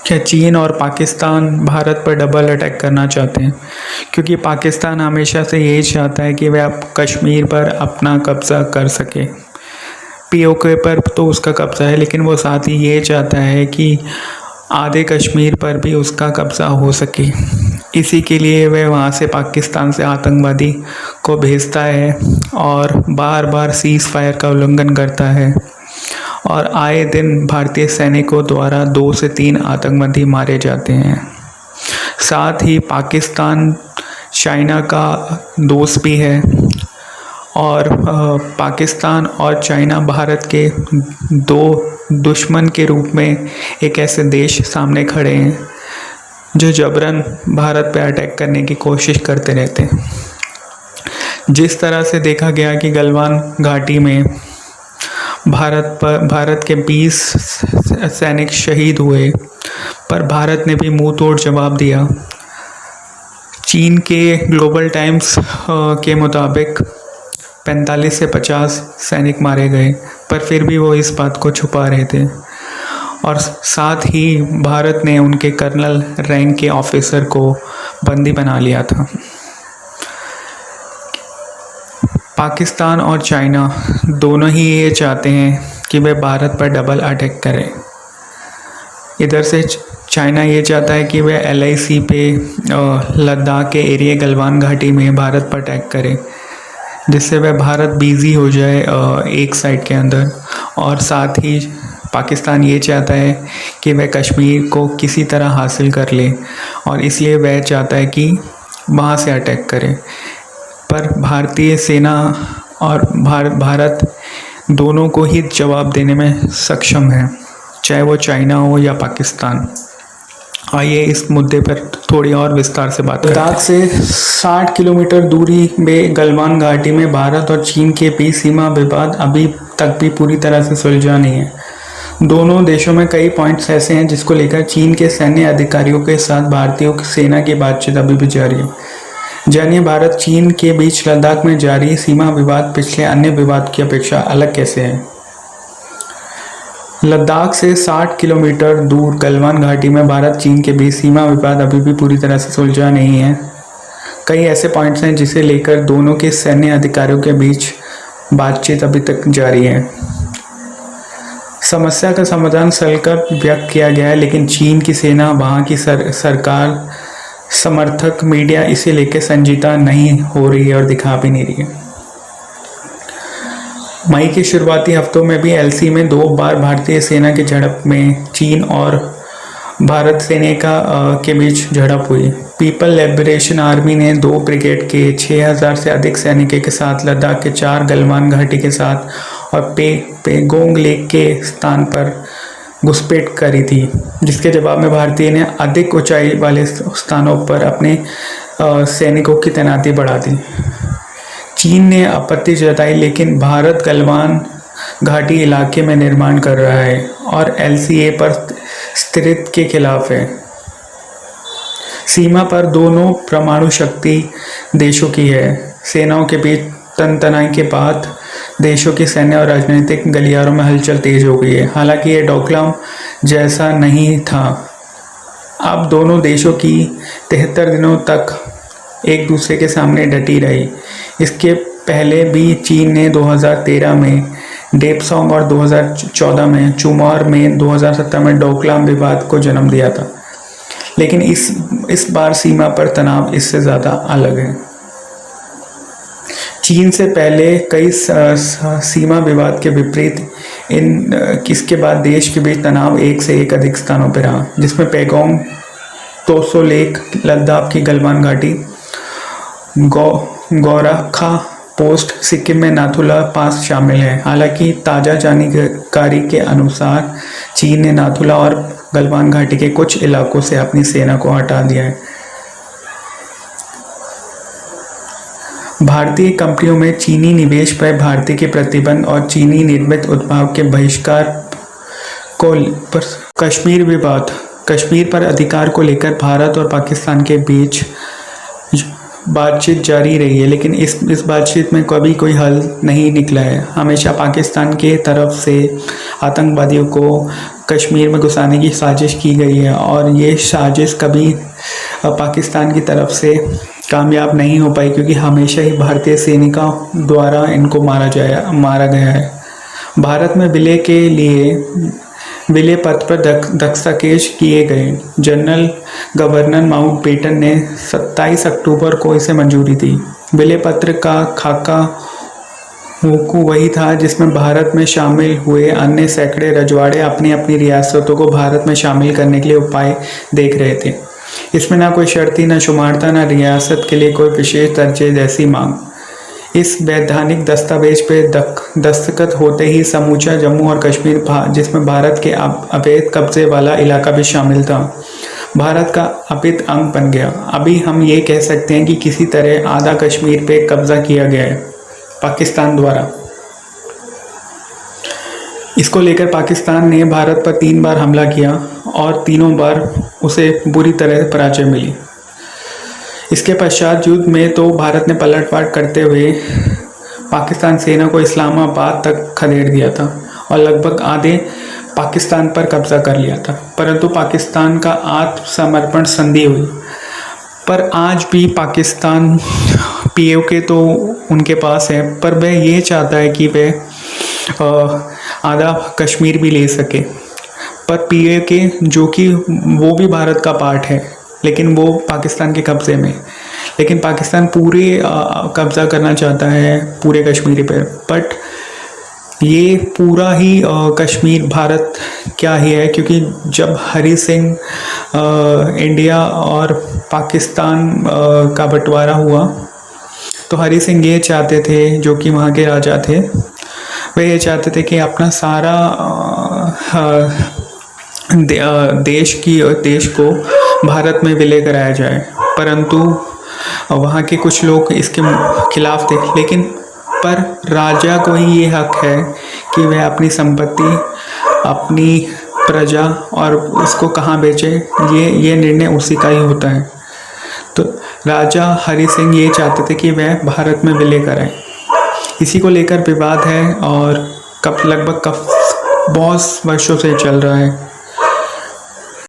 क्या चीन और पाकिस्तान भारत पर डबल अटैक करना चाहते हैं? क्योंकि पाकिस्तान हमेशा से यही चाहता है कि वह अब कश्मीर पर अपना कब्ज़ा कर सके। पीओके पर तो उसका कब्ज़ा है, लेकिन वो साथ ही ये चाहता है कि आधे कश्मीर पर भी उसका कब्ज़ा हो सके। इसी के लिए वह वहाँ से पाकिस्तान से आतंकवादी को भेजता है और बार बार सीज़ फायर का उल्लंघन करता है, और आए दिन भारतीय सैनिकों द्वारा 2 से 3 आतंकवादी मारे जाते हैं। साथ ही पाकिस्तान चाइना का दोस्त भी है, और पाकिस्तान और चाइना भारत के दो दुश्मन के रूप में एक ऐसे देश सामने खड़े हैं जो जबरन भारत पर अटैक करने की कोशिश करते रहते हैं। जिस तरह से देखा गया कि गलवान घाटी में भारत के 20 सैनिक शहीद हुए, पर भारत ने भी मुंह तोड़ जवाब दिया। चीन के ग्लोबल टाइम्स के मुताबिक 45 से 50 सैनिक मारे गए, पर फिर भी वो इस बात को छुपा रहे थे। और साथ ही भारत ने उनके कर्नल रैंक के ऑफिसर को बंदी बना लिया था। पाकिस्तान और चाइना दोनों ही ये चाहते हैं कि वे भारत पर डबल अटैक करें। इधर से चाइना ये चाहता है कि वह LAC पे लद्दाख के एरिया गलवान घाटी में भारत पर अटैक करे, जिससे वह भारत बिजी हो जाए एक साइड के अंदर। और साथ ही पाकिस्तान ये चाहता है कि वह कश्मीर को किसी तरह हासिल कर ले, और इसलिए वह चाहता है कि वहाँ से अटैक करे। पर भारतीय सेना और भारत दोनों को ही जवाब देने में सक्षम है, चाहे वो चाइना हो या पाकिस्तान। आइए इस मुद्दे पर थोड़ी और विस्तार से बात करें। लद्दाख से 60 किलोमीटर दूरी में गलवान घाटी में भारत और चीन के बीच सीमा विवाद अभी तक भी पूरी तरह से सुलझा नहीं है। दोनों देशों में कई पॉइंट्स ऐसे हैं जिसको लेकर चीन के सैन्य अधिकारियों के साथ भारतीय सेना की बातचीत अभी भी जारी है। जानिए भारत चीन के बीच लद्दाख में जारी सीमा विवाद पिछले अन्य विवाद की अपेक्षा अलग कैसे है। लद्दाख से 60 किलोमीटर दूर गलवान घाटी में भारत चीन के बीच सीमा विवाद अभी भी पूरी तरह से सुलझा नहीं है। कई ऐसे पॉइंट्स हैं जिसे लेकर दोनों के सैन्य अधिकारियों के बीच बातचीत अभी तक जारी है। समस्या का समाधान सलकर व्यक्त किया गया है, लेकिन चीन की सेना, वहाँ की सरकार, समर्थक, मीडिया इसे लेकर संजीदा नहीं हो रही है और दिखा भी नहीं रही है। मई के शुरुआती हफ्तों में भी LAC में 2 बार भारतीय सेना की झड़प में चीन और भारत सेना के बीच झड़प हुई। पीपल लिबरेशन आर्मी ने 2 ब्रिगेड के 6000 से अधिक सैनिकों के साथ लद्दाख के 4 गलवान घाटी के साथ और पेगोंग लेक के स्थान पर घुसपैठ करी थी, जिसके जवाब में भारतीय ने अधिक ऊंचाई वाले स्थानों पर अपने सैनिकों की तैनाती बढ़ा दी। चीन ने आपत्ति जताई, लेकिन भारत गलवान घाटी इलाके में निर्माण कर रहा है और LCA पर स्थिरता के खिलाफ है। सीमा पर दोनों परमाणु शक्ति देशों की है। सेनाओं के बीच तनतनाई के बाद देशों की सैन्य और राजनीतिक गलियारों में हलचल तेज हो गई है। हालांकि ये डोकलाम जैसा नहीं था। अब दोनों देशों की 73 दिनों तक एक दूसरे के सामने डटी रही। इसके पहले भी चीन ने 2013 में डेपसोंग और 2014 में चुमौर में 2017 में डोकलाम विवाद को जन्म दिया था, लेकिन इस बार सीमा पर तनाव इससे ज़्यादा अलग है। चीन से पहले कई सीमा विवाद के विपरीत इसके बाद देश के बीच तनाव एक से एक अधिक स्थानों पर रहा, जिसमें पेगोंग, तोसो लेक, लद्दाख की गलवान घाटी, गौरखा पोस्ट, सिक्किम में नाथुला पास शामिल है। हालांकि ताज़ा जानकारी के अनुसार चीन ने नाथुला और गलवान घाटी के कुछ इलाकों से अपनी सेना को हटा दिया है। भारतीय कंपनियों में चीनी निवेश पर भारतीय के प्रतिबंध और चीनी निर्मित उत्पाद के बहिष्कार को पर कश्मीर विवाद, कश्मीर पर अधिकार को लेकर भारत और पाकिस्तान के बीच बातचीत जारी रही है, लेकिन इस बातचीत में कभी कोई हल नहीं निकला है। हमेशा पाकिस्तान के तरफ से आतंकवादियों को कश्मीर में घुसाने की साजिश की गई है और ये साजिश कभी पाकिस्तान की तरफ से कामयाब नहीं हो पाई, क्योंकि हमेशा ही भारतीय सैनिकों द्वारा इनको मारा गया है। भारत में विलय के लिए विलय पत्र पर दस्तखत किए गए। जनरल गवर्नर माउंटबेटन ने 27 अक्टूबर को इसे मंजूरी दी। विलय पत्र का खाका हुकू वही था जिसमें भारत में शामिल हुए अन्य सैकड़े रजवाड़े अपनी अपनी रियासतों को भारत में शामिल करने के लिए उपाय देख रहे थे। इसमें ना कोई शर्ती, ना शुमारता, ना रियासत के लिए कोई विशेष दर्जे जैसी मांग। इस वैधानिक दस्तावेज पे दस्तखत होते ही समूचा जम्मू और कश्मीर, जिसमें भारत के अवैध कब्जे वाला इलाका भी शामिल था, भारत का अभिन्न अंग बन गया। अभी हम ये कह सकते हैं कि किसी तरह आधा कश्मीर पे कब्जा किया गया है पाकिस्तान द्वारा। इसको लेकर पाकिस्तान ने भारत पर 3 बार हमला किया और तीनों बार उसे बुरी तरह पराजय मिली। इसके पश्चात युद्ध में तो भारत ने पलटवार करते हुए पाकिस्तान सेना को इस्लामाबाद तक खदेड़ दिया था और लगभग आधे पाकिस्तान पर कब्जा कर लिया था, परंतु पाकिस्तान का आत्मसमर्पण संधि हुई। पर आज भी पाकिस्तान POK तो उनके पास है, पर वह ये चाहता है कि वह आधा कश्मीर भी ले सके। पर POK जो कि वो भी भारत का पार्ट है, लेकिन वो पाकिस्तान के कब्ज़े में, लेकिन पाकिस्तान पूरे कब्ज़ा करना चाहता है पूरे कश्मीर पर। बट ये पूरा ही कश्मीर भारत क्या ही है, क्योंकि जब हरी सिंह इंडिया और पाकिस्तान का बंटवारा हुआ तो हरी सिंह ये चाहते थे, जो कि वहाँ के राजा थे, वे ये चाहते थे कि अपना सारा देश को भारत में विलय कराया जाए, परंतु वहाँ के कुछ लोग इसके खिलाफ थे। लेकिन पर राजा को ही ये हक है कि वह अपनी संपत्ति, अपनी प्रजा और उसको कहाँ बेचे, ये निर्णय उसी का ही होता है। तो राजा हरी सिंह ये चाहते थे कि वह भारत में विलय कराएं। इसी को लेकर विवाद है और लगभग बहुत वर्षों से चल रहा है।